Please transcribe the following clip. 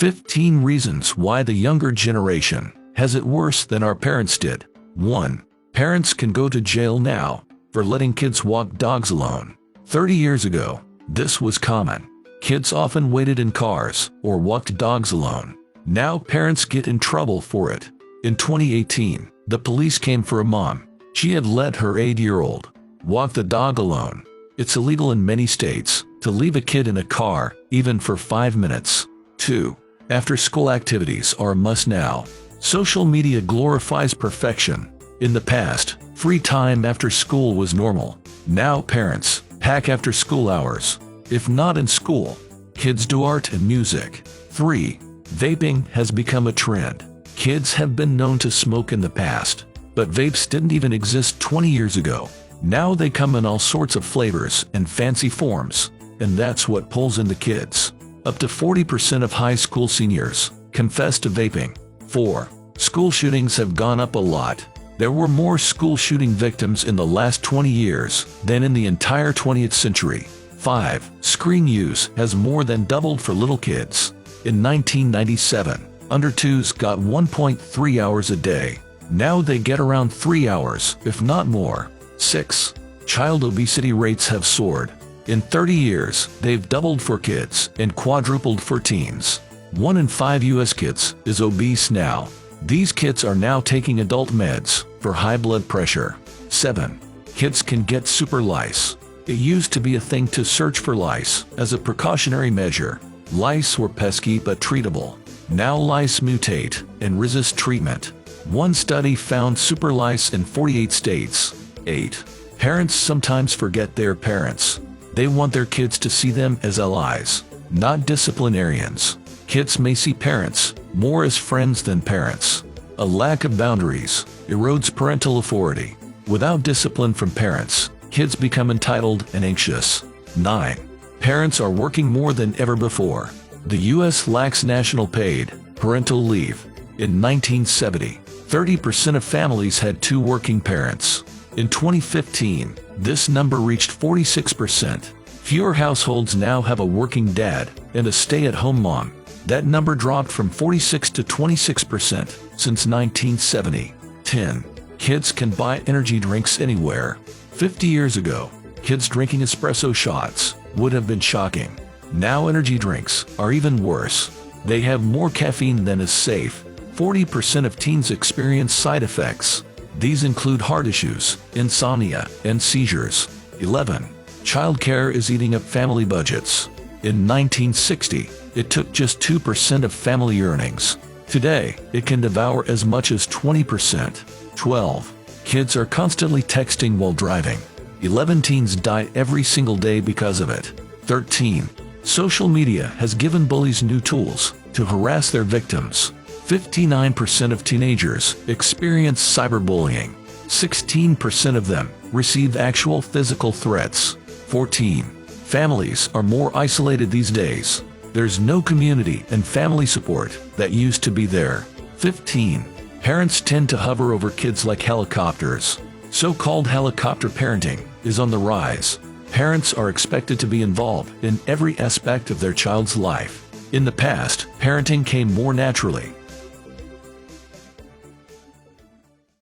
15 reasons why the younger generation has it worse than our parents did. 1. Parents can go to jail now for letting kids walk dogs alone. 30 years ago, this was common. Kids often waited in cars or walked dogs alone. Now parents get in trouble for it. In 2018, the police came for a mom. She had let her 8-year-old walk the dog alone. It's illegal in many states to leave a kid in a car, even for 5 minutes. 2. After-school activities are a must now. Social media glorifies perfection. In the past, free time after school was normal. Now parents pack after school hours. If not in school, kids do art and music. 3. Vaping has become a trend. Kids have been known to smoke in the past, but vapes didn't even exist 20 years ago. Now they come in all sorts of flavors and fancy forms, and that's what pulls in the kids. Up to 40% of high school seniors confess to vaping. 4. School shootings have gone up a lot. There were more school shooting victims in the last 20 years than in the entire 20th century. 5. Screen use has more than doubled for little kids. In 1997, under 2s got 1.3 hours a day. Now they get around 3 hours, if not more. 6. Child obesity rates have soared. In 30 years, they've doubled for kids and quadrupled for teens. 1 in 5 U.S. kids is obese now. These kids are now taking adult meds for high blood pressure. 7. Kids can get super lice. It used to be a thing to search for lice as a precautionary measure. Lice were pesky but treatable. Now lice mutate and resist treatment. One study found super lice in 48 states. 8. Parents sometimes forget their parents. They want their kids to see them as allies, not disciplinarians. Kids may see parents more as friends than parents. A lack of boundaries erodes parental authority. Without discipline from parents, kids become entitled and anxious. 9. Parents are working more than ever before. The U.S. lacks national paid parental leave. In 1970, 30% of families had 2 working parents. In 2015, this number reached 46%. Fewer households now have a working dad and a stay-at-home mom. That number dropped from 46 to 26% since 1970. 10. Kids can buy energy drinks anywhere. 50 years ago, kids drinking espresso shots would have been shocking. Now energy drinks are even worse. They have more caffeine than is safe. 40% of teens experience side effects. These include heart issues, insomnia, and seizures. 11. Childcare is eating up family budgets. In 1960, it took just 2% of family earnings. Today, it can devour as much as 20%. 12. Kids are constantly texting while driving. 11 teens die every single day because of it. 13. Social media has given bullies new tools to harass their victims. 59% of teenagers experience cyberbullying. 16% of them receive actual physical threats. 14. Families are more isolated these days. There's no community and family support that used to be there. 15. Parents tend to hover over kids like helicopters. So-called helicopter parenting is on the rise. Parents are expected to be involved in every aspect of their child's life. In the past, parenting came more naturally.